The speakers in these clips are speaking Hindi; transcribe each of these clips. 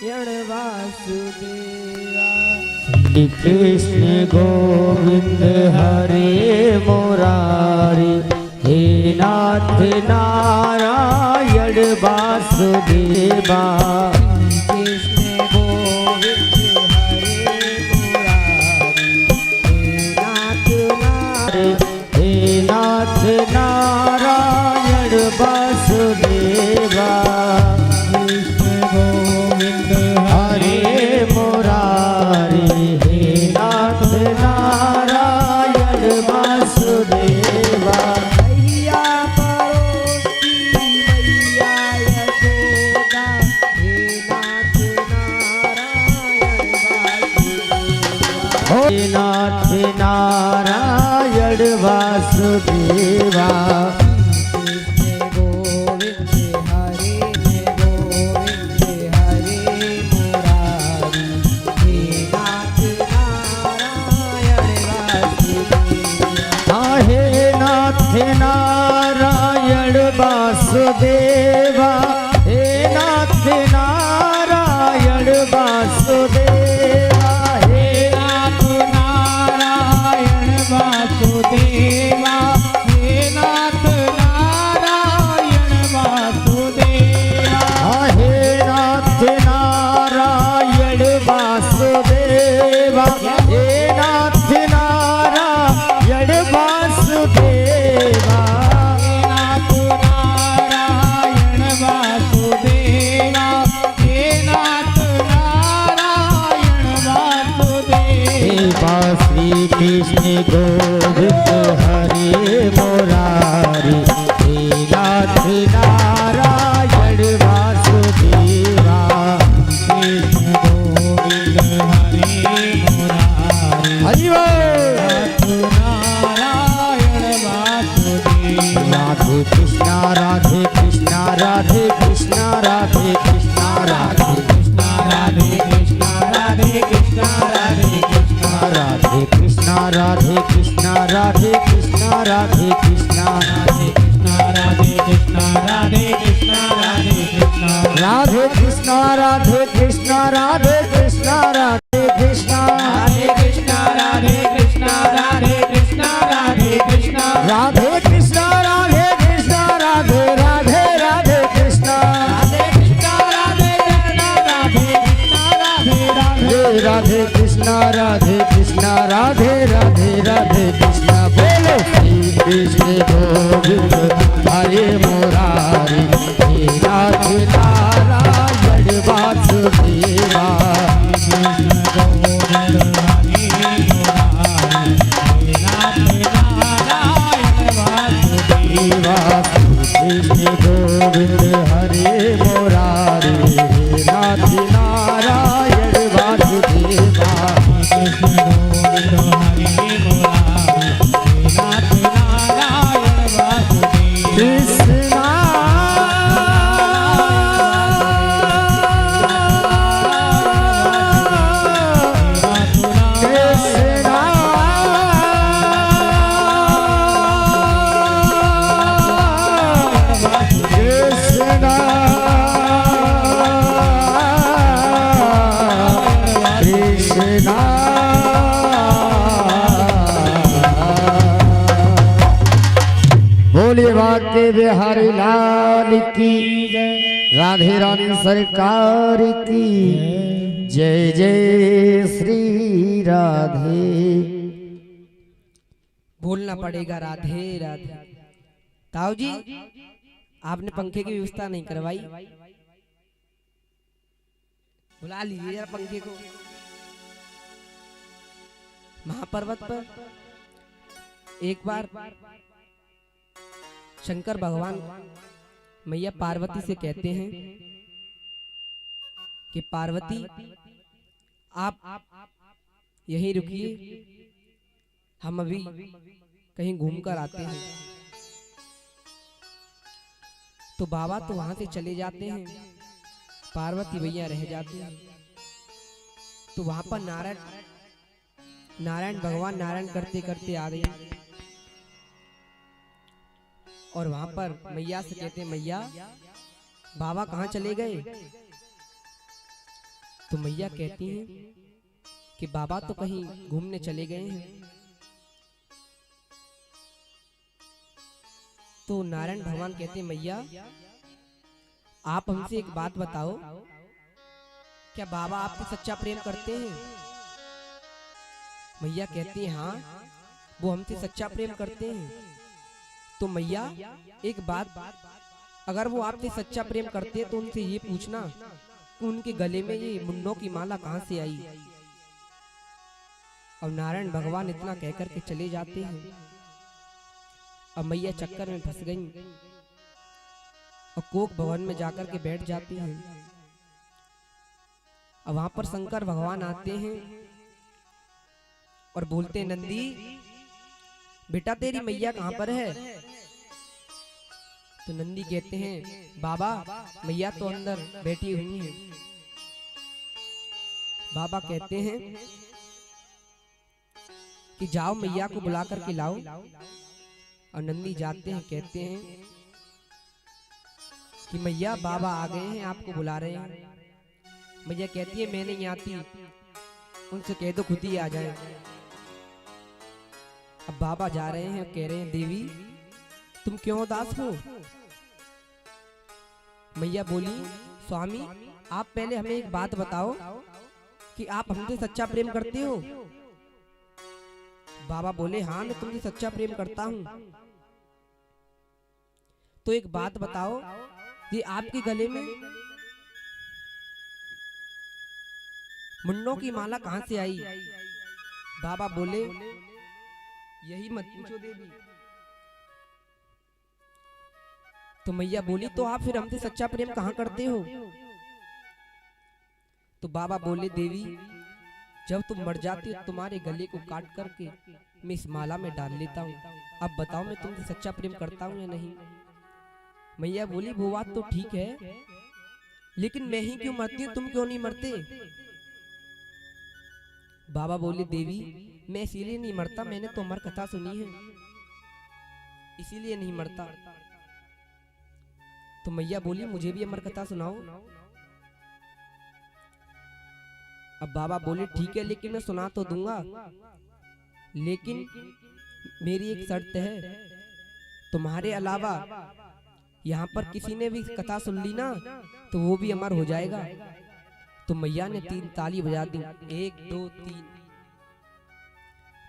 वासुदेवा। श्री कृष्ण गोविंद हरे मुरारी, हे नाथ नारायण वासुदेवा। कृष्ण गोविंद हरे मुरारी, हे नाथ नारायण वासुदेवा। कृष्ण गोविंद हरे मुरारी, हे नाथ नारायण वासुदेवा। मैया परोती मैया यशोदा, हे नाथ नारायण वासुदेवा। हे नाथ नारायण वासुदेवा। कृष्ण गोविंद हरे गोविंद हरे मुरारी, हे नाथ नारायण वासुदेवा। हे नाथ नारायण वासुदेवा, हे नाथ नारायण वासुदेवा। हे नाथ नारायण वासुदेवा, हे नाथ नारायण वासुदेवा। हे नाथ नारायण वासुदेवा, हे नाथ नारायण वासुदेवा। हे नाथ नारायण वासुदेवा, हे नाथ नारायण वासुदेवा। श्री कृष्ण गोविंद हरे मुरारी, हे नाथ नारायण वासुदेवा। कृष्ण गोविंद हरे मुरारी, हरि बोल। नारायण वासुदेवा। राधे कृष्णा राधे कृष्णा राधे कृष्णा राधे कृष्णा राधे कृष्णा राधे कृष्णा राधे कृष्णा राधे कृष्णा। राधे कृष्णा राधे कृष्णा राधे कृष्णा राधे कृष्णा राधे कृष्णा राधे कृष्णा राधे कृष्णा राधे कृष्णा। राधे कृष्णा राधे कृष्णा राधे कृष्णा राधे कृष्णा। राधे कृष्णा राधे कृष्णा राधे कृष्णा राधे कृष्णा। राधे कृष्णा राधे कृष्णा राधे राधे राधे कृष्णा। राधे कृष्णा राधे कृष्णा राधे कृष्णा राधे राधे। राधे कृष्णा राधे कृष्णा राधे राधे राधे कृष्णा। बोलो श्री कृष्ण गोविंद हरे मुरारी, हे नाथ नारायण वासुदेवा। कृष्ण गोविंद हरे मुरारी, हे नाथ नारायण वासुदेवा। कृष्ण गोविंद हरे मुरारी, हे नाथ नारायण वासुदेवा। कृष्ण गोविंद हरे मुरारी, हे नाथ नारायण वासुदेवा। कृष्णा कृष्णा कृष्णा कृष्णा। बोलिए वाके बिहारी लाल की राधे रानी सरकार की जय जय श्री राधे। बोलना पड़ेगा राधे राधे। ताऊ जी, आपने पंखे की व्यवस्था नहीं करवाई, बुला लीजिए जरा पंखे को। महापर्वत पर एक बार शंकर भगवान मैया पार्वती से कहते हैं कि पार्वती आप यहीं रुकिए, हम अभी कहीं घूमकर आते हैं। तो बाबा तो वहां से चले जाते हैं, पार्वती मैया रह जाती हैं। तो वहां पर नारायण भगवान नारायण करते करते आ गए और वहां पर मैया से कहते, मैया बाबा कहाँ चले गए? तो मैया कहती हैं कि बाबा तो कहीं घूमने चले गए हैं। तो नारायण भगवान कहते हैं मैया आप हमसे एक बात बताओ, क्या बाबा आपसे सच्चा प्रेम करते हैं? मैया कहती है हाँ वो हमसे सच्चा प्रेम करते हैं। तो मैया एक बात, अगर वो आपसे सच्चा प्रेम करते हैं तो उनसे ये पूछना कि उनके गले में ये मुन्नों की माला कहाँ से आई। और नारायण भगवान इतना कहकर के चले जाते हैं। अब मैया चक्कर में फंस गई और कोक भवन में जाकर के बैठ जाती हैं। अब वहां पर शंकर भगवान आते हैं और बोलते हैं नंदी बेटा तेरी मैया कहाँ पर है? तो नंदी कहते हैं बाबा मैया तो अंदर बैठी हुई है। बाबा कहते हैं कि जाओ मैया को बुला करके लाओ। और नंदी जाते हैं, कहते हैं कि मैया बाबा आ गए हैं, आपको बुला रहे हैं। मैया कहती है मैं नहीं आती, उनसे कह दो खुद ही आ जाए। अब बाबा जा रहे हैं, कह रहे हैं देवी तुम क्यों उदास हो? मैया बोली स्वामी आप पहले हमें एक बात बताओ कि आप हमसे सच्चा प्रेम करते हो? बाबा बोले हाँ मैं तुमसे सच्चा प्रेम करता हूँ। तो एक बात बताओ ये आपके गले में मुन्नों की माला कहाँ से आई? बाबा बोले यही मत पूछो देवी। तो मैया बोली तो आप फिर हमसे सच्चा प्रेम कहाँ करते हो? तो बाबा बोले देवी जब तुम मर जाती हो तुम्हारे गले को काट करके मैं इस माला में डाल लेता हूँ। अब बताओ मैं तुमसे सच्चा प्रेम करता हूँ या नहीं? मैया बोली वो बात तो ठीक है लेकिन मैं ही क्यों मरती हूँ, तुम क्यों नहीं मरते? बाबा बोले देवी मैं इसीलिए नहीं मरता, मैंने तो अमर कथा सुनी है इसीलिए नहीं मरता। तो मैया बोली मुझे भी अमर कथा सुनाओ। अब बाबा बोले ठीक है लेकिन मैं सुना तो दूंगा, लेकिन मेरी एक शर्त है, तुम्हारे अलावा यहाँ पर किसी ने भी कथा सुन ली ना तो वो भी अमर हो जाएगा। तो मैया ने 3 ताली बजा दी, 1 2 3।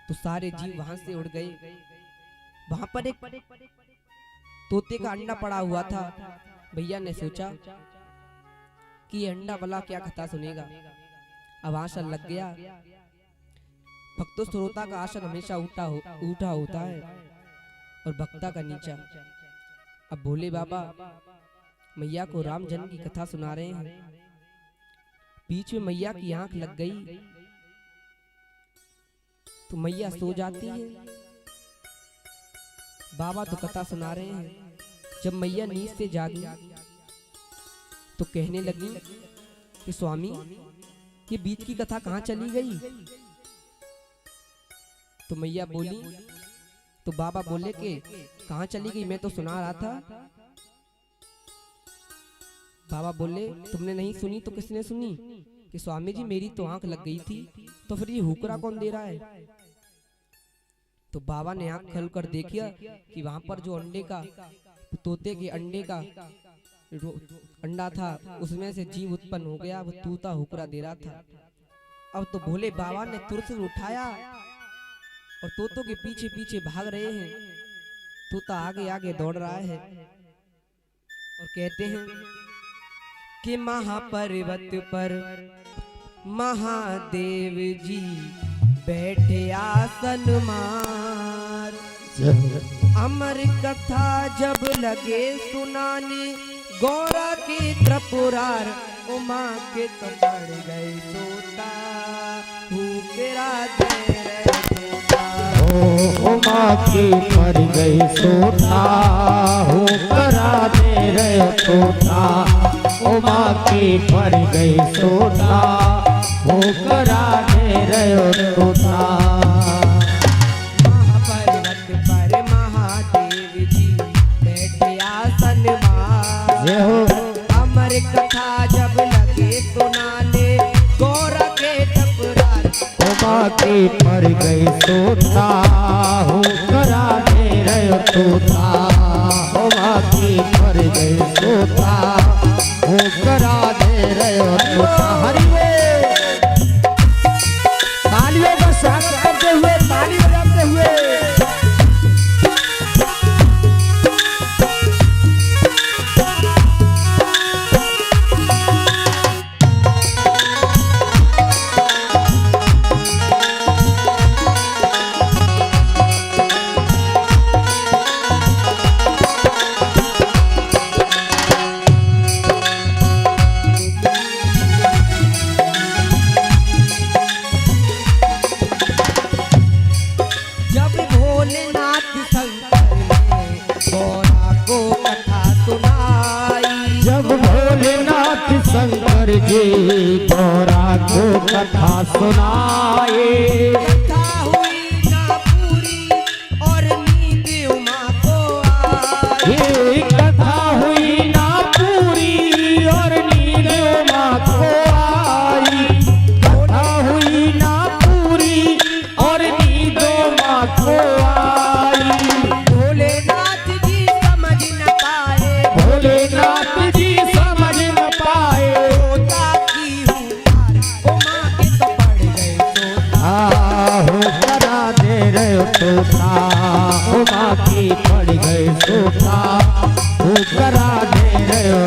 तो सारे जीव वहां से उड़ गए। वहां पर एक तोते का अंडा पड़ा हुआ था। भैया ने सोचा कि ये अंडा वाला क्या कथा सुनेगा। अब आसन लग गया। भक्तों श्रोता का आसन हमेशा ऊंचा होता है और भक्ता का नीचा। अब भोले बाबा मैया को राम जन्म की कथा सुना रहे हैं। बीच में मैया की आंख लग गई तो मैया सो जाती है। बाबा तो कथा सुना रहे हैं। जब मैया नींद से जागी तो कहने लगी कि स्वामी ये बीच की कथा कहाँ चली गई? तो मैया बोली, तो बाबा बोले कि कहाँ चली गई, मैं तो सुना रहा था। बाबा बोले तुमने नहीं सुनी तो किसने सुनी? कि स्वामी जी मेरी तो आंख लग गई थी, तो फिर ये हुकरा कौन दे रहा है? तो बाबा ने आंख खोल कर देखा कि वहां पर जो अंडे का, तोते के अंडे का अंडा था उसमें से जीव उत्पन्न हो गया, वो तूता हुकरा दे रहा था। अब तो भोले बाबा ने तुरंत उठाया और तोतों के पीछे पीछे भाग रहे हैं। तोता आगे आगे दौड़ रहा है और कहते हैं कि महापर्वत पर महादेव जी बैठे आसन मार, अमर कथा जब लगे सुनाने, गौरा के त्रिपुरार उमा के तो पड़ गए सोता, हुकरा दे रहे सोता। उमा के मर गई सोता, हुकरा दे रहे सोता। उमा की मर गई सोता, हुकरा दे रहे सोता। महापर्वत पर महादेव जी बैठे आसन मार, अमर कथा जब लगे सुनाने, माँ के पर गए सोता हो करा दे रहे तोता हो माँ के पर गए सोता हो करा दे रहे तोता। हरि तालियों का स्वागत करते हुए ताली बजाते हुए शंकर जी गौरा को कथा सुनाए। कथा हुई ना पूरी और नींद उमा को आई। कथा हुई ना पूरी और नींद उमा को आई। कथा हुई ना पूरी और नींद उमा को आई। भोलेनाथ जी समझ न पाए। भोलेनाथ जी सोता हो माँ की पड़ गए सोता हो करा दे रहे हो।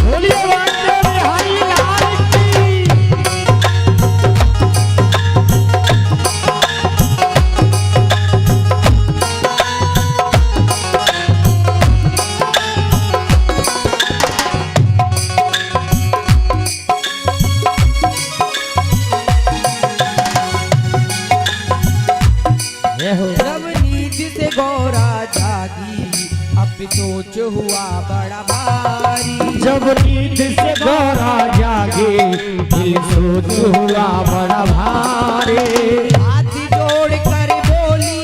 बोलिए वाटे बिहारी लाल की। जब नींद से गौरा जागी अब सोच हुआ बड़ा भारी। जब नींद से गौरा जागे दिल सोच हुआ बड़ा भारी। हाथ जोड़ कर बोली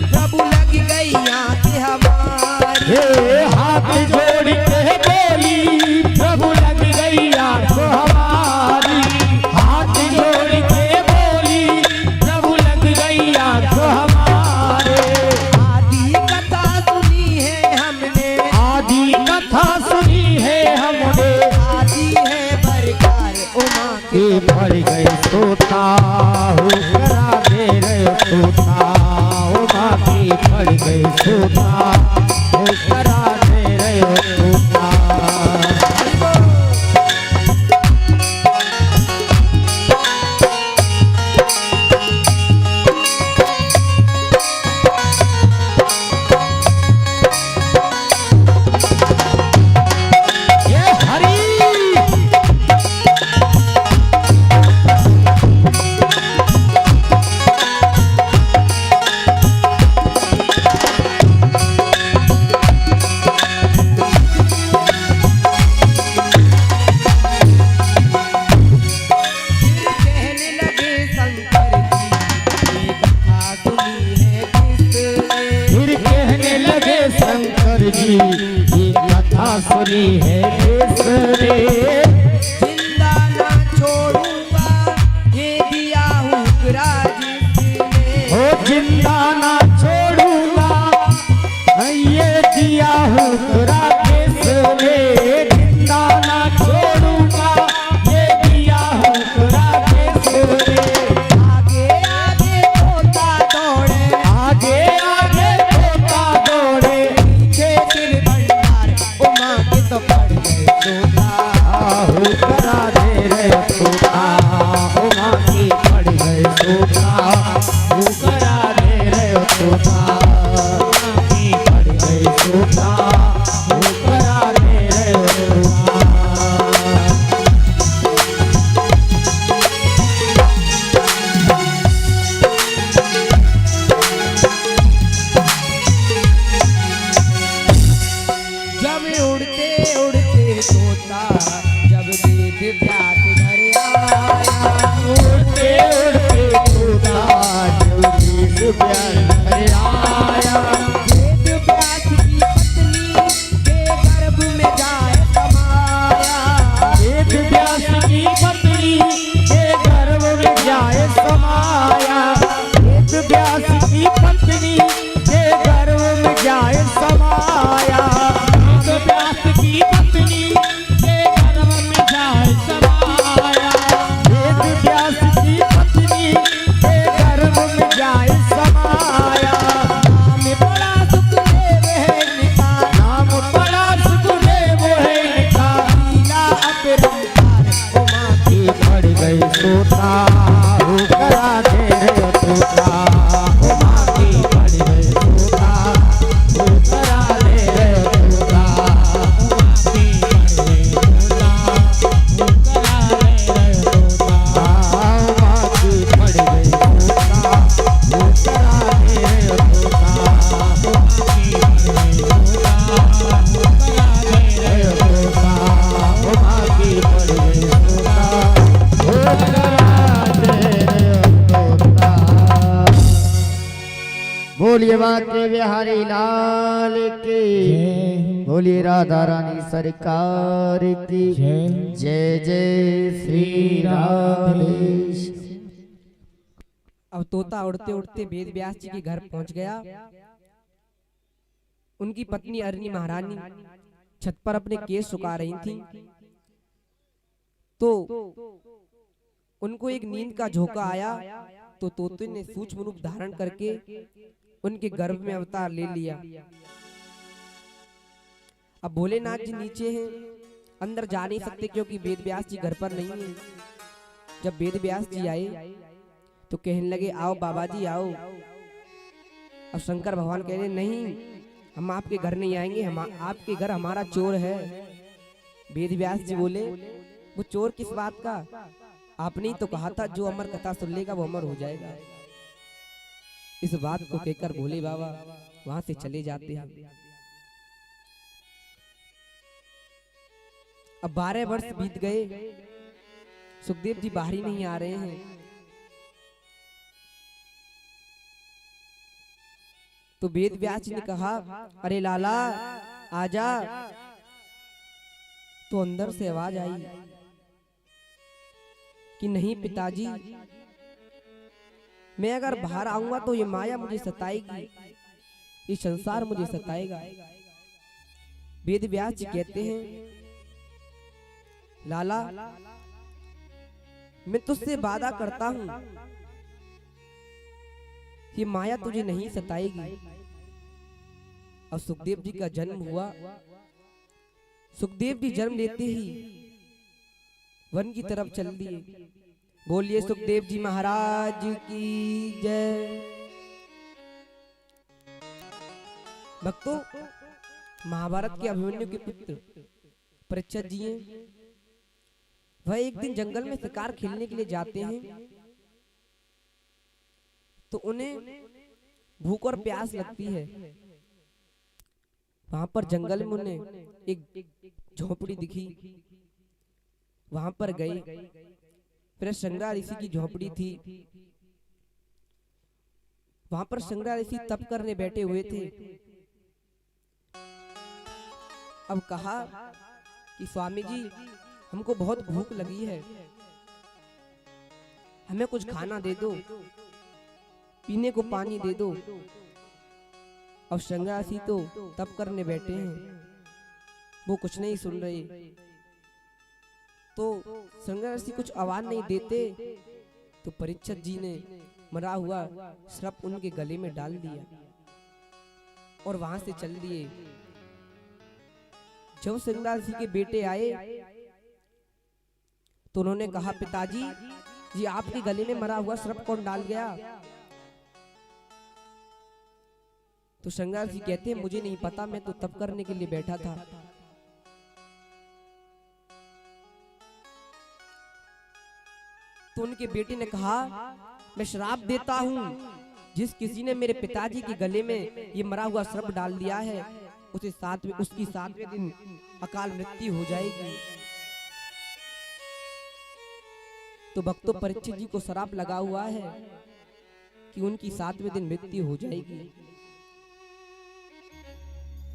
प्रभु लग गई आंख हमारी। हाथ जोड़ के बोली प्रभु लग गई आंख हमारी। हाथ जोड़ के बोली प्रभु लग गई आंख हमारे। आदि कथा सुनी है हमने। आदि कथा सुनी है हमने। आदि है बरकार उमा के पड़ गए सोता हो करा दे रहे सोता उमा के पड़ गए सोता हो करा दे रहे सोता। जी ये कथा सुनी है किसने। जिंदा ना छोड़ूंगा ये दिया हुक्रा जिसने। हो जिंदा ना छोड़ूंगा ये दिया हुक्रा किसने। जिंदा ना छोड़ूंगा ये दिया हुक्रा किसने। आगे आगे तोता दौड़े। आगे आगे तोता दौड़े। पीछे सिर भंडार उमा के तो पड़ गए हो करा दे रे तोता हो माँ की पड़ गई तोता हो करा दे रे तोता हो माँ की पड़ गई तोता हो करा दे रे तोता हो माँ की पड़ गई तोता हो करा दे रे तोता हो माँ की पड़ गई तोता हो करा दे रे तोता हो माँ की पड़ गई तोता हो करा दे रे तोता। बोलिए बांके बिहारी लाल की, बोलिए राधा रानी सरकार की जय जय श्री राधेश। अब तोता उड़ते उड़ते वेद व्यास जी के घर पहुंच गया। उनकी पत्नी अरनी महारानी छत पर अपने केस सुखा रही थी, तो उनको एक नींद का झोंका आया। तो तोते ने सूक्ष्म रूप धारण करके उनके गर्भ में अवतार ले लिया। अब भोलेनाथ जी नीचे हैं, अंदर जा नहीं सकते क्योंकि वेद व्यास जी घर पर नहीं है। जब वेद व्यास जी आए तो कहने लगे आओ बाबा जी आओ। अब शंकर भगवान कह रहे नहीं, हम आपके घर नहीं आएंगे, हम आपके घर हमारा चोर है। वेद व्यास जी बोले वो चोर किस बात का? आपने ही तो कहा था जो अमर कथा सुन लेगा वो अमर हो जाएगा। इस बात को कहकर भोले बाबा वहां से चले जाते हैं। अब 12 वर्ष बीत गए, सुखदेव जी बाहर ही नहीं आ रहे हैं। तो वेद व्यास जी ने कहा अरे लाला आजा। तो अंदर से आवाज आई कि नहीं पिताजी, मैं अगर बाहर आऊंगा तो ये माया मुझे सताएगी, ये संसार मुझे सताएगा। वेद व्यास जी कहते हैं लाला मैं तुझसे वादा करता हूं ये माया तुझे नहीं सताएगी। और सुखदेव जी का जन्म हुआ। सुखदेव जी जन्म लेते ही वन की तरफ चल दिए। बोलिए सुखदेव जी महाराज की जय। भक्तों, महाभारत के अभिमन्यु के पुत्र परीक्षित जी हैं। वह एक दिन जंगल में शिकार खेलने के लिए जाते हैं, तो उन्हें भूख और प्यास लगती है। वहां पर जंगल में उन्हें एक झोपड़ी दिखी, वहां पर गए। फिर संग्राम ऋषि की झोपड़ी थी, वहां पर संग्राम ऋषि तप करने बैठे हुए थे। अब कहा कि स्वामी जी हमको बहुत भूख लगी है, हमें कुछ खाना दे दो, पीने को पानी दे दो। अब संग्रासी तो तप करने बैठे हैं, वो कुछ नहीं सुन रहे। तो संग्रासी कुछ आवाज नहीं देते, तो परीक्षित जी ने मरा हुआ सर्प उनके गले में डाल दिया और वहां से चल दिए। जब संग्रासी के बेटे आए तो उन्होंने कहा पिताजी जी आपके गले में मरा हुआ सर्प कौन डाल गया? तो संग्राम जी कहते हैं मुझे नहीं पता, मैं तो तप करने के लिए बैठा था। तो उनके बेटे ने कहा मैं श्राप देता हूं, जिस किसी ने मेरे पिताजी के गले में ये मरा हुआ सर्प डाल दिया है उसकी 7वें दिन अकाल मृत्यु हो जाएगी। तो भक्तों परीक्षित जी को श्राप लगा हुआ है कि उनकी 7वें दिन मृत्यु हो जाएगी।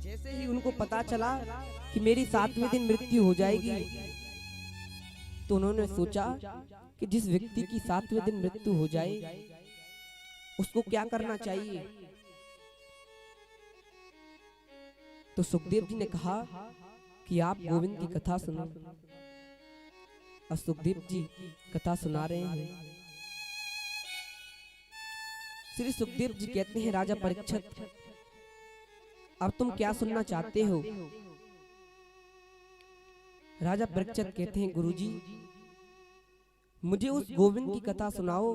जैसे ही उनको पता चला कि मेरी 7वें दिन मृत्यु हो जाएगी, तो उन्होंने सोचा कि जिस व्यक्ति की 7वें दिन मृत्यु हो जाए उसको क्या करना चाहिए। तो सुखदेव जी ने कहा कि आप गोविंद की कथा सुनो। और सुखदेव जी कथा सुना रहे हैं। श्री सुखदेव जी कहते हैं राजा परीक्षित अब तुम क्या सुनना चाहते हो? राजा परीक्षित कहते हैं गुरुजी मुझे उस गोविंद की कथा सुनाओ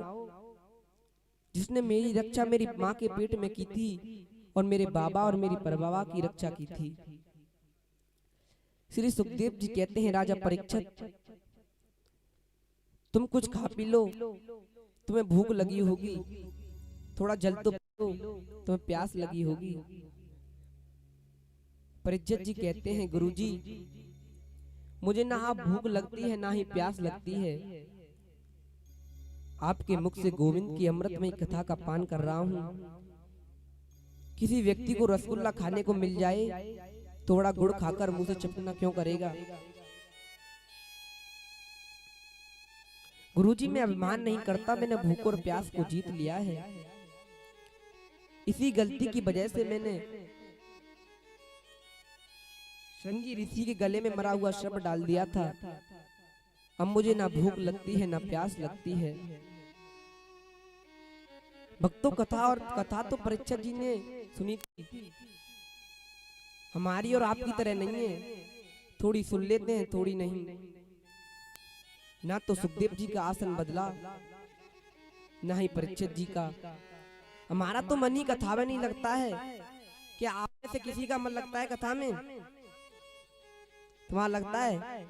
जिसने मेरी रक्षा मेरी माँ के पेट में की थी और मेरे बाबा और मेरी परबाबा की रक्षा की थी। श्री सुखदेव जी कहते हैं, राजा परीक्षित, तुम कुछ खा पी लो, तुम्हें भूख लगी होगी, थोड़ा जल तो पियो, तुम्हें प्यास लगी होगी। परीक्षित जी कहते हैं, गुरुजी, मुझे ना भूख लगती है ना ही प्यास लगती है। आपके मुख से गोविंद की अमृतमयी कथा का पान कर रहा हूँ। किसी व्यक्ति को रसगुल्ला खाने को मिल जाए, थोड़ा गुड़ खाकर मुंह से चपना क्यों करेगा? गुरुजी, मैं अभिमान नहीं करता, मैंने भूख और प्यास को जीत लिया है। इसी गलती की वजह से मैंने शृंगी ऋषि के गले में मरा हुआ सर्प डाल दिया था। अब मुझे ना भूख लगती है ना प्यास लगती है। भक्तों, कथा तो परीक्षित जी ने सुनी थी, हमारी और आपकी तरह नहीं है, थोड़ी सुन लेते हैं थोड़ी नहीं। ना तो सुखदेव जी का आसन बदला, ना ही परीक्षित जी का। हमारा तो मन ही कथा में नहीं लगता है। क्या आप में से किसी का मन लगता है कथा में? तुम्हारा लगता है?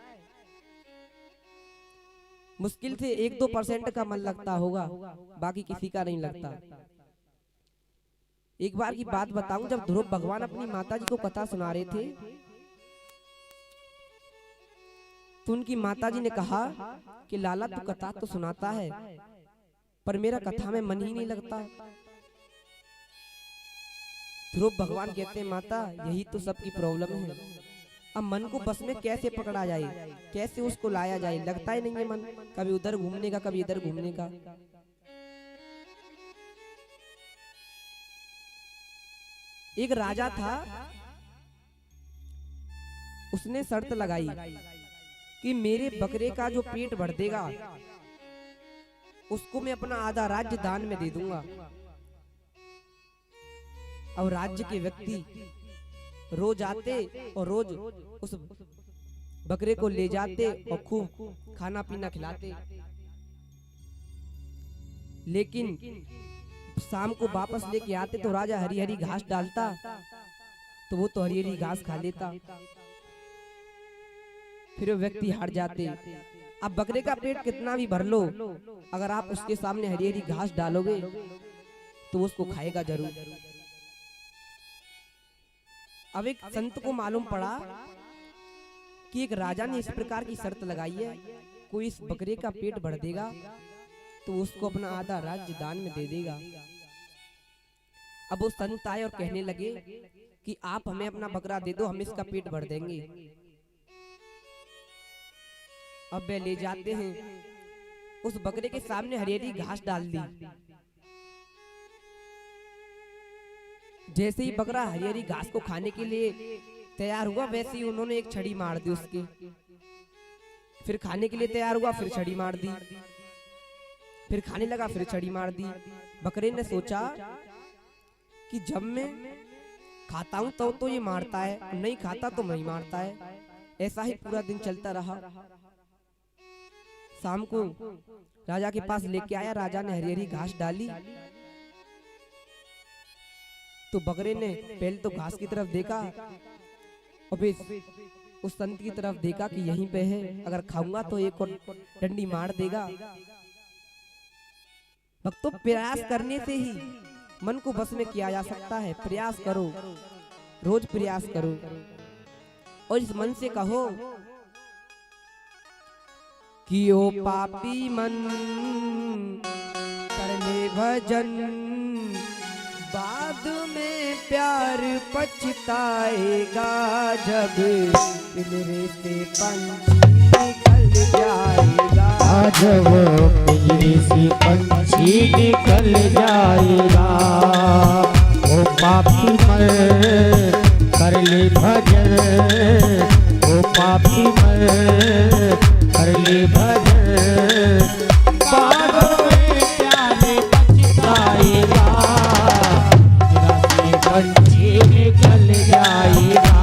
मुश्किल से 1-2% का मन लगता होगा, बाकी किसी का नहीं लगता। एक बार की बात बताऊं, जब ध्रुव भगवान अपनी माता जी को कथा सुना रहे थे तो उनकी माता जी ने कहा कि लाला, तू कथा तो सुनाता है पर मेरा कथा में मन ही नहीं लगता। ध्रुव भगवान कहते हैं, माता, यही तो सबकी प्रॉब्लम है। अब मन को बस में कैसे पकड़ा जाए, कैसे उसको लाया जाए? लगता ही नहीं है मन, कभी उधर घूमने का, कभी इधर घूमने का। एक राजा था, उसने शर्त लगाई कि मेरे बकरे का जो पेट भर देगा उसको मैं अपना आधा राज्य दान में दे दूंगा। और राज्य के व्यक्ति रोज आते और रोज उस बकरे को ले जाते और खूब खाना पीना खिलाते। लेकिन शाम को वापस लेके आते तो राजा हरी हरी घास डालता, तो वो तो हरी हरी घास खा लेता। फिर वो व्यक्ति हार जाते। अब बकरे का पेट कितना भी भर लो, अगर आप उसके सामने हरी हरी घास डालोगे तो उसको खाएगा जरूर। अब एक संत को मालूम पड़ा कि एक राजा ने इस प्रकार की शर्त लगाई है, कोई इस बकरे का पेट भर देगा तो उसको अपना आधा राज्य दान में दे देगा। अब वो संत आए और कहने लगे कि आप हमें अपना बकरा दे दो, हम इसका पेट भर देंगे। अब वे ले जाते हैं, उस बकरे के सामने हरी हरी घास डाल दी। जैसे ही बकरा हरी हरी घास को खाने के लिए तैयार हुआ, वैसे ही उन्होंने एक छड़ी मार दी उसके। फिर खाने के लिए तैयार हुआ, फिर छड़ी मार दी। फिर खाने लगा, फिर छड़ी मार दी। बकरे ने सोचा कि जब मैं खाता हूं तो ये मारता है, नहीं खाता तो नहीं मारता है। ऐसा ही पूरा दिन चलता रहा। शाम को राजा के पास लेके आया, राजा ने हरी हरी घास डाली तो बकरे ने पहले तो घास की तरफ देखा और फिर उस संत की तरफ देखा कि यहीं पे है, अगर खाऊंगा तो एक और डंडी मार देगा। भक्तों, प्रयास करने से ही मन को बस में किया जा सकता है। प्रयास करो, रोज प्रयास करो और इस मन से कहो कि ओ पापी मन कर ले भजन, बाद में प्यार पछताएगा जब पिंजरे से पंछी निकल जाएगा। जब पिंजरे से पंछी निकल जाएगा, ओ पापी मन कर ले भजन, ओ पापी मन कर ले भजन, बाद में प्यार पछताएगा, पंछी निकल जाएगा,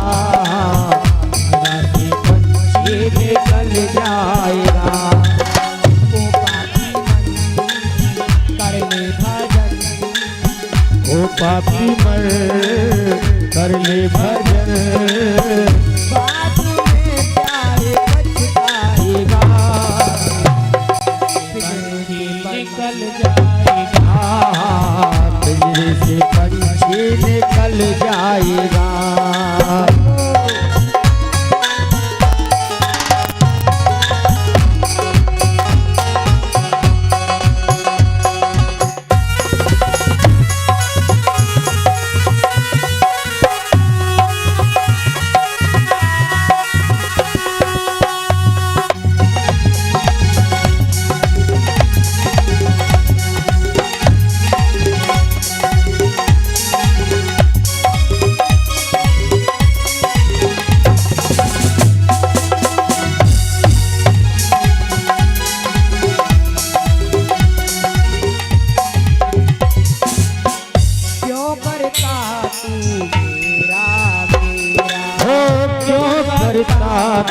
पंछी निकल जाएगा। पापी मर कर ले भजन बाद में प्यार पछताएगा पंछी निकल जाएगा पिंजरे से पंछी निकल जाएगा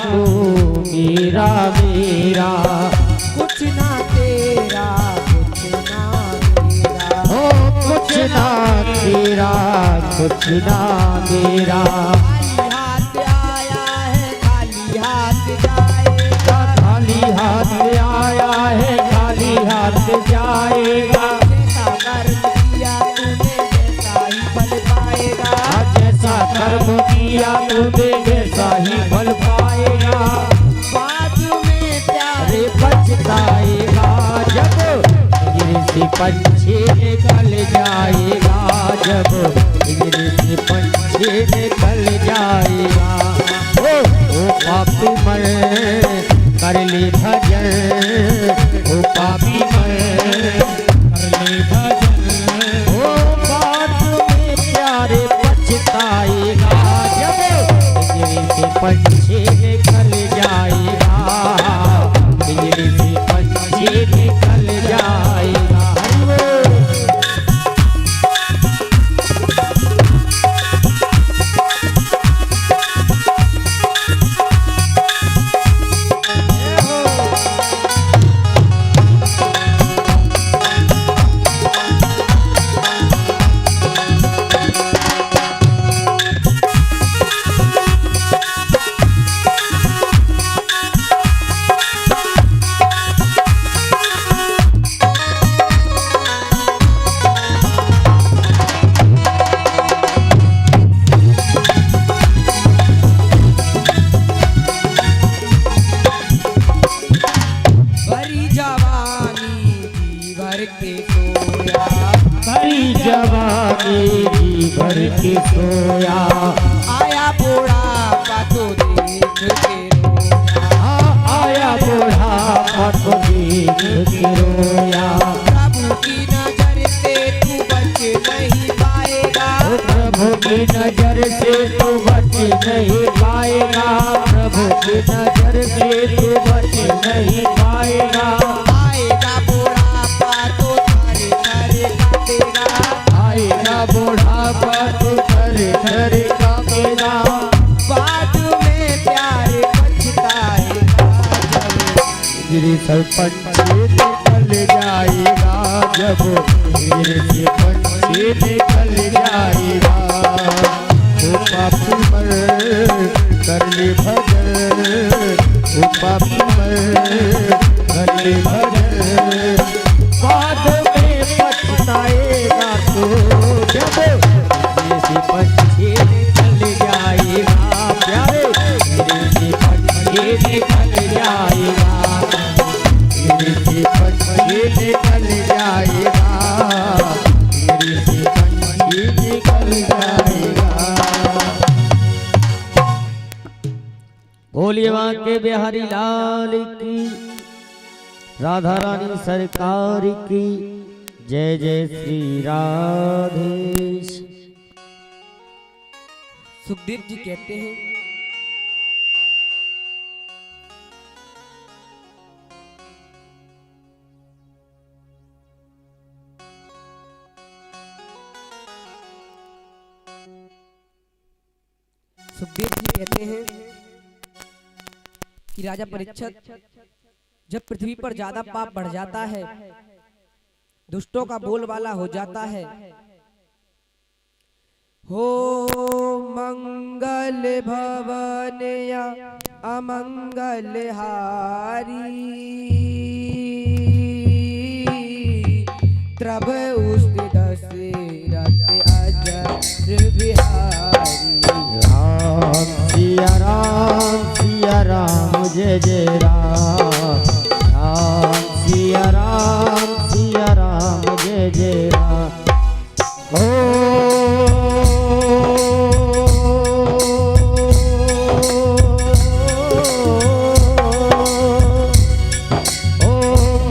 तू मेरा मेरा कुछ ना तेरा कुछ ना मेरा हो कुछ ना तेरा कुछ ना मेरा खाली हाथ आया है खाली हाथ जाएगा खाली हाथ आया है खाली हाथ जाएगा जैसा कर्म किया तूने वैसा ही फल पाएगा जैसा कर्म किया तूने वैसा ही फल पाएगा बाद में प्यार पछताएगा जब पिंजरे से पंछी निकल जाएगा जब पिंजरे से पंछी निकल जाएगा ओ पापी मर कर ले भजन ओ पापी मर कर ले भजन ओ बाद में प्यार पछताएगा जब पिंजरे से पंछी निकल जाएगा पिंजरे से पंछी निकल जाएगा भरी जवानी जी भर के सोया आया बुढ़ापा तो देख के रोया आया बुढ़ापा तो देख के रोया प्रभु की नजर से तू बच नहीं पाएगा प्रभु की नजर से तू बच नहीं पाएगा प्रभु की नजर से तू बच नहीं पाएगा आएगा बुढ़ापा तो थर थर कांपेगा आएगा बुढ़ापा तो थर थर कांपेगा बाद में प्यार पछताएगा पिंजरे से पंछी निकल जाएगा जब पिंजरे से पंछी निकल जाएगा ओ पापी मर कर ले भजन ओ पापी मर कर ले भजन बाद में पछताएगा तो जब पिंजरे से पंछी निकल जाएगा प्यारे पिंजरे से पंछी निकल जाएगा पिंजरे से पंछी निकल जाएगा पिंजरे से पंछी निकल जाएगा। बोलिए वहाँ के बिहारी लाल की राधा रानी सरकार की जय जय श्री राधेश। सुखदेव जी कहते हैं सुखदेव जी कहते हैं कि राजा परीक्षित जब पृथ्वी पर ज्यादा पाप बढ़ जाता है दुष्टों का बोलबाला हो जाता है हो मंगल भवन या अमंगल हारी, त्रभ उस दशरथ अजर बिहारी। राम सिया राम जय जय राम, राम सिया राम जय जय राम। ओ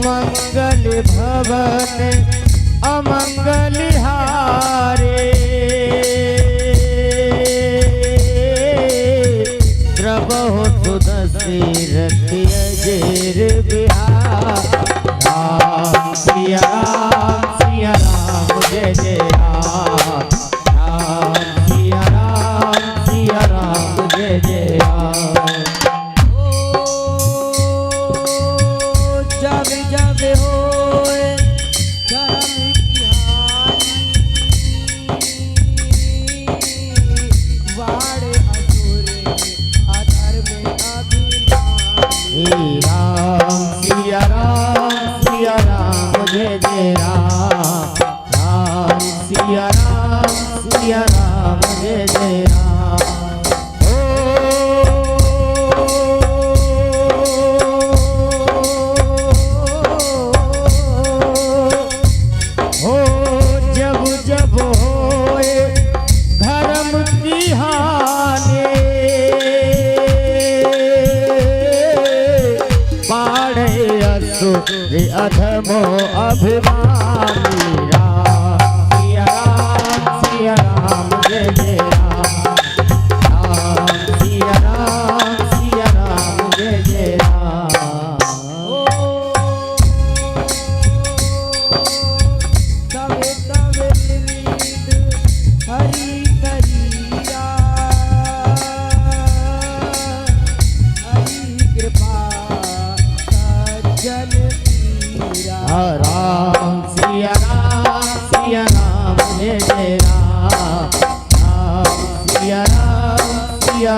मंगल भवन अमंगल हारे, द्रवहु सुदशरथ अजर बिहारी। राम सिया राम जय जय राम, राम सिया राम जय जय राम। जब जब होए धर्म की हानि, वाड़े असुर अधर्म अभिमानी। राम सिया राम जय जय राम, राम सिया राम जय जय राम। हो जब जब होए धर्म की हानि, बाढ़े असुर अधमो अभिमानी। राम सिया राम जय जय राम, राम सिया राम जय जय राम। तब तब विविध हरि करिया, हरि कृपा सज्जन पीरा। राम सिया राम जय जय राम, राम सिया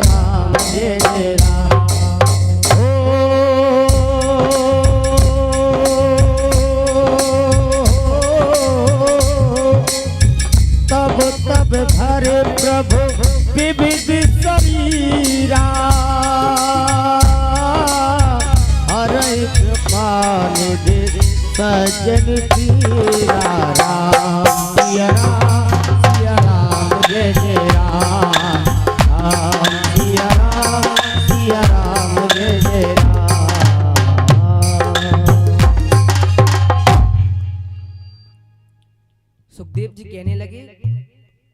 राम जय जय राम। तब तब भरे प्रभु विविध शरीरा, हरे कृपा निधि सज्जन पीरा। राम सिया राम जय जय राम, राम सिया राम जय जय राम। सुखदेव जी कहने लगे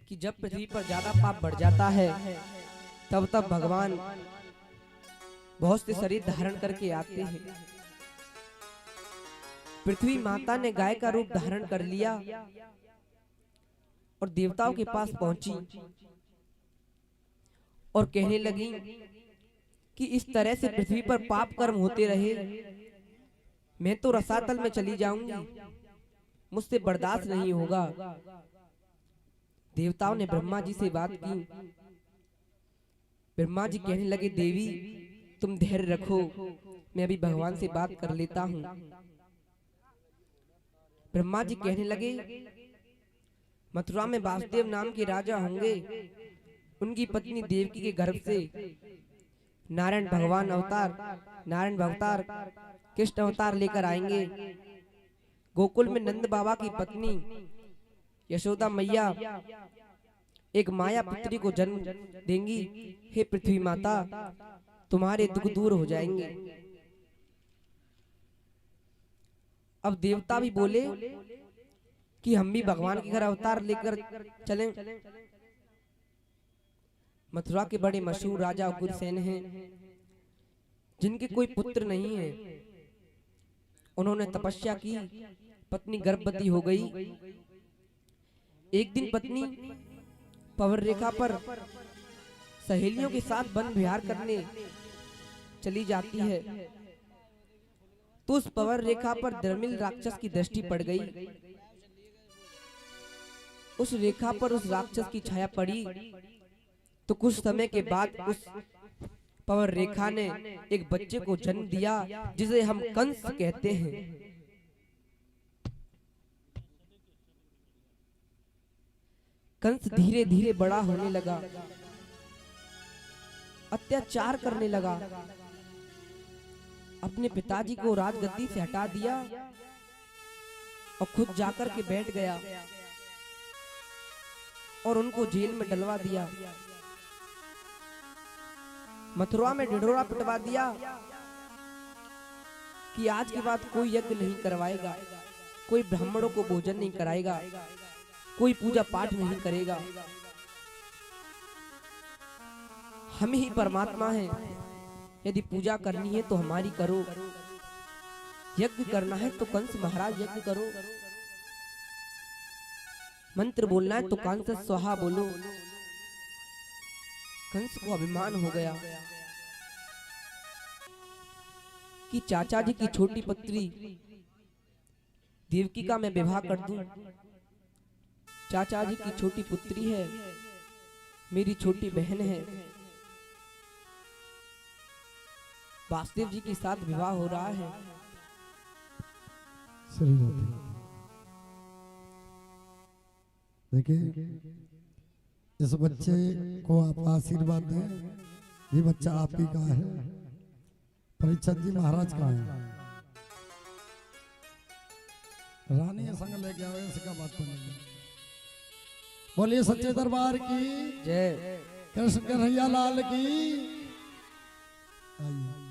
कि जब पृथ्वी पर ज्यादा पाप बढ़ जाता है तब तब भगवान बहुत से शरीर धारण करके आते हैं। पृथ्वी माता ने गाय का रूप धारण कर लिया और देवताओं के पास पहुंची और कहने लगी कि इस तरह से पृथ्वी पर पाप कर्म होते रहे मैं तो रसातल में चली जाऊंगी, मुझसे बर्दाश्त नहीं होगा। देवताओं ने ब्रह्मा जी से बात की। ब्रह्मा जी कहने लगे देवी तुम धैर्य रखो, मैं अभी भगवान से बात कर लेता हूँ। ब्रह्मा जी कहने लगे मथुरा में वासुदेव नाम के राजा होंगे, उनकी पत्नी देवकी के गर्भ से नारायण अवतार कृष्ण अवतार लेकर आएंगे। गोकुल में नंद बाबा की पत्नी यशोदा मैया एक माया पुत्री को जन्म देंगी। हे पृथ्वी माता तुम्हारे दुख दूर हो जाएंगे। अब देवता भी बोले कि हम भी भगवान के घर अवतार लेकर चलें। मथुरा के बड़े मशहूर राजा उग्रसेन हैं, जिनके कोई पुत्र नहीं है। उन्होंने तपस्या की, पत्नी गर्भवती हो गई। एक दिन पत्नी पवन रेखा पर सहेलियों के साथ वन विहार करने चली जाती है तो उस पवन रेखा पर धर्मिल राक्षस की दृष्टि पड़ गई। उस रेखा पर उस राक्षस की छाया पड़ी तो कुछ समय के बाद उस पवन रेखा ने एक बच्चे को जन्म दिया जिसे हम कंस कहते हैं। कंस धीरे धीरे बड़ा होने लगा, अत्याचार करने लगा, अपने पिताजी को राजगद्दी से हटा दिया और खुद जाकर के बैठ गया और उनको जेल में डलवा दिया। मथुरा में ढिढोरा पिटवा दिया कि आज के बाद कोई यज्ञ नहीं करवाएगा, कोई ब्राह्मणों को भोजन नहीं कराएगा, कोई पूजा पाठ नहीं करेगा, हम ही परमात्मा हैं, यदि पूजा करनी है तो हमारी करो, यज्ञ करना है तो कंस महाराज यज्ञ करो, मंत्र बोलना है तो कंस स्वाहा बोलो। कंस को अभिमान हो गया कि चाचा जी की छोटी पुत्री देवकी का मैं विवाह कर दूं। चाचा जी की छोटी पुत्री है, मेरी छोटी बहन है, वासुदेव जी के साथ विवाह हो रहा है। देखिए, इस बच्चे को आप आशीर्वाद दें, ये बच्चा आप ही का है, परीक्षित जी महाराज का है। रानी संग लेके आओ, इसका बात तो नहीं। बोलिए सच्चे दरबार की जय। कृष्ण कन्हैया लाल की। आइए।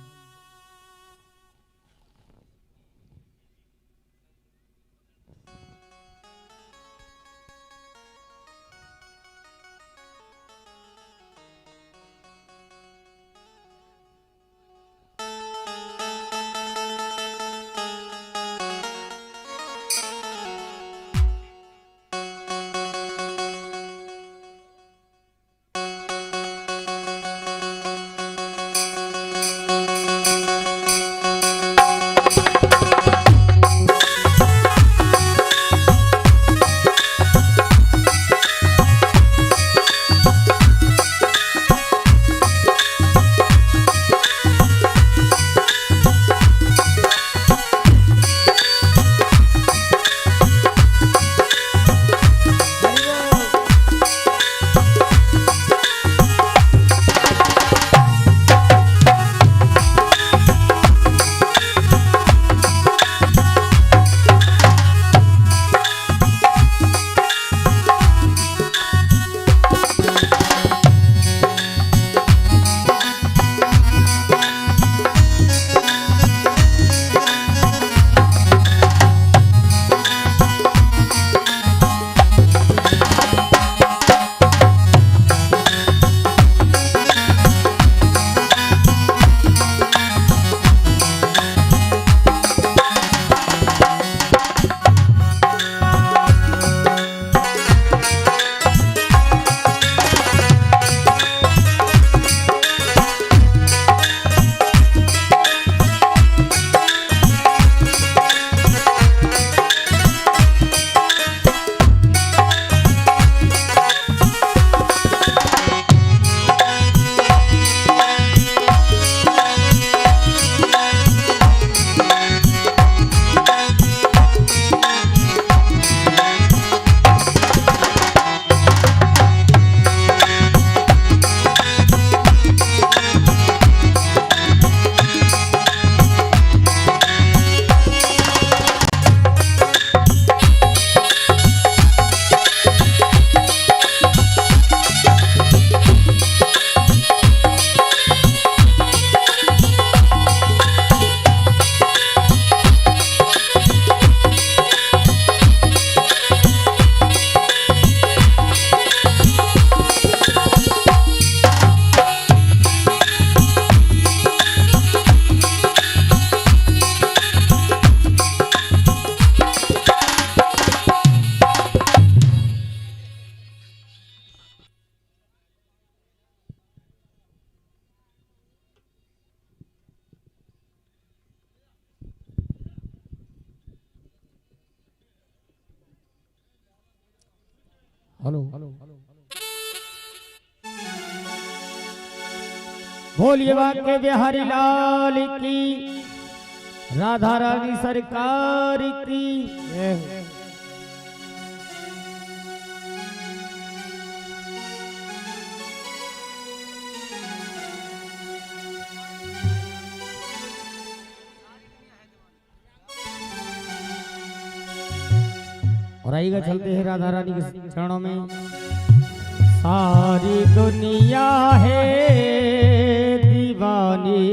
हेलो बोलिए वाके बिहारी लाल की, राधा रानी सरकार की। और आइएगा चलते हैं राधा रानी के चरणों में। सारी दुनिया है दीवानी,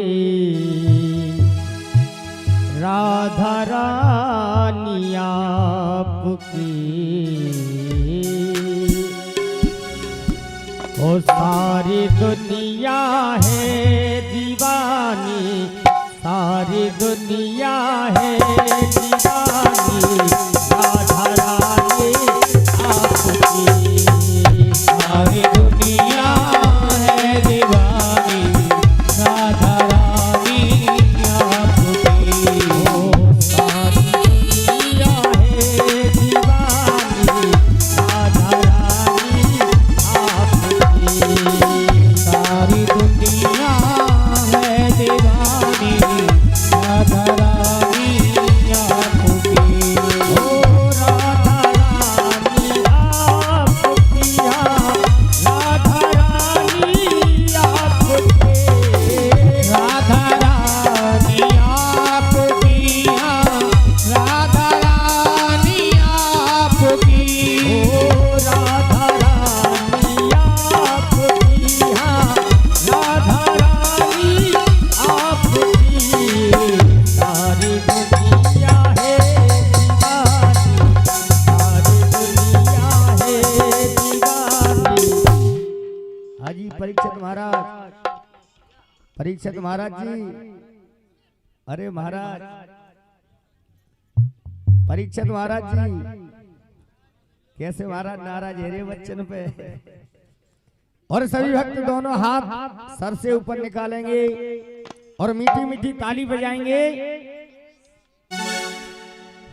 राधा रानी आपकी। ओ सारी दुनिया है दीवानी, सारी दुनिया है दीवानी, राधा रानी आपकी। सारी दुनिया है दीवानी, राधा रानी आपकी। ओ सारी दुनिया है दीवानी, राधा रानी आपकी। सारी दुनिया है दीवानी, राधा रानी आपकी। ओ राधा रानी आपकी, राधा रानी आपकी। राधा रानी आपकी, राधा रानी आपकी। ओ राधा रानी आपकी, राधा रानी आपकी। सारी दुनिया है दीवानी, सारी दुनिया है दीवानी। हाजी परीक्षित महाराज, परीक्षित महाराज जी, अरे महाराज परीक्षित महाराज जी, कैसे महाराज नाराज है रे बच्चन पे। और सभी भक्त दोनों हाथ सर से ऊपर निकालेंगे और मीठी मीठी ताली बजाएंगे।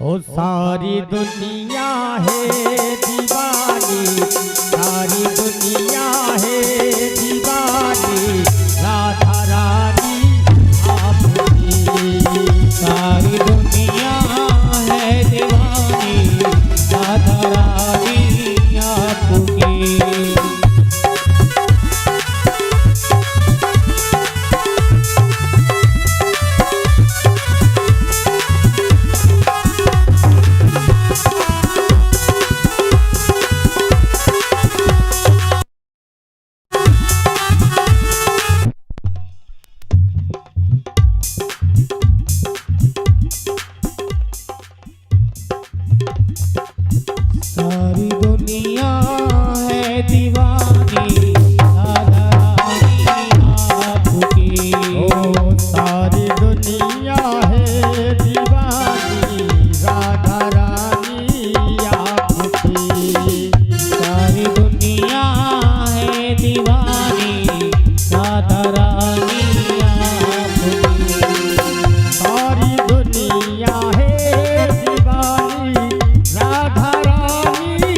ओ सारी दुनिया है दीवानी, सारी दुनिया है दीवानी, राधा रानी आपकी। सारी दुनिया है दीवानी, राधा रानी आपकी। सारी दुनिया है दीवानी, राधा रानी आपकी। ओ सारी दुनिया है दीवानी, राधा रानी आपकी। सारी दुनिया है दीवानी, राधा रानी आपकी। सारी दुनिया है दीवानी, राधा रानी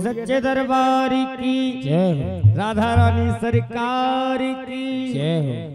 सच्चे दरबार की जय हो, राधा रानी सरकार की जय हो।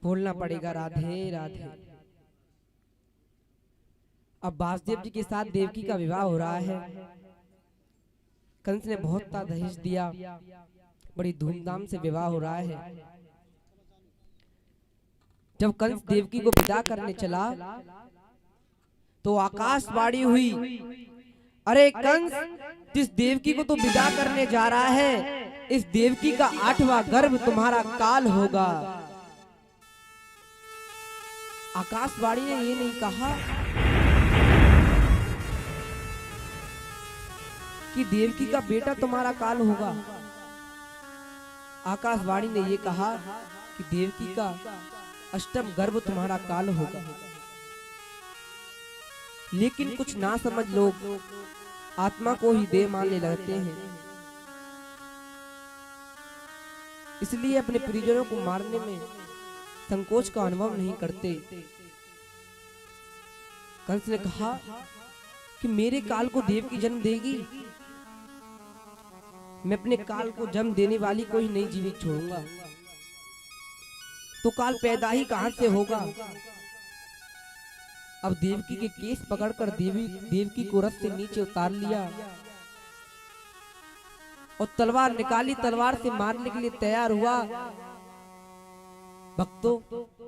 बोलना पड़ेगा राधे राधे। अब वासुदेव जी के साथ देवकी का विवाह हो रहा है। कंस ने बहुत सा दहेज दिया, बड़ी धूमधाम से विवाह हो रहा है। जब कंस देवकी को विदा करने चला तो आकाशवाणी हुई, अरे कंस, जिस देवकी को तू विदा करने जा रहा है, इस देवकी का 8वां गर्भ तुम्हारा काल होगा। आकाशवाणी ने ये नहीं कहा कि देवकी का बेटा तुम्हारा काल होगा। आकाशवाणी ने ये कहा कि देवकी का 8वां गर्भ तुम्हारा काल होगा। लेकिन कुछ ना समझ लोग आत्मा को ही देव मानने लगते हैं, इसलिए अपने परिजनों को मारने में संकोच का अनुभव नहीं करते। कंस ने कहा कि मेरे काल को देवकी जन्म देगी, मैं अपने काल को जन्म देने वाली को ही नहीं जीवित छोड़ूंगा, तो काल पैदा ही कहां से होगा। अब देवकी के केस पकड़कर देवकी को रथ से नीचे उतार लिया और तलवार निकाली, तलवार से मारने के लिए तैयार हुआ। भक्तों,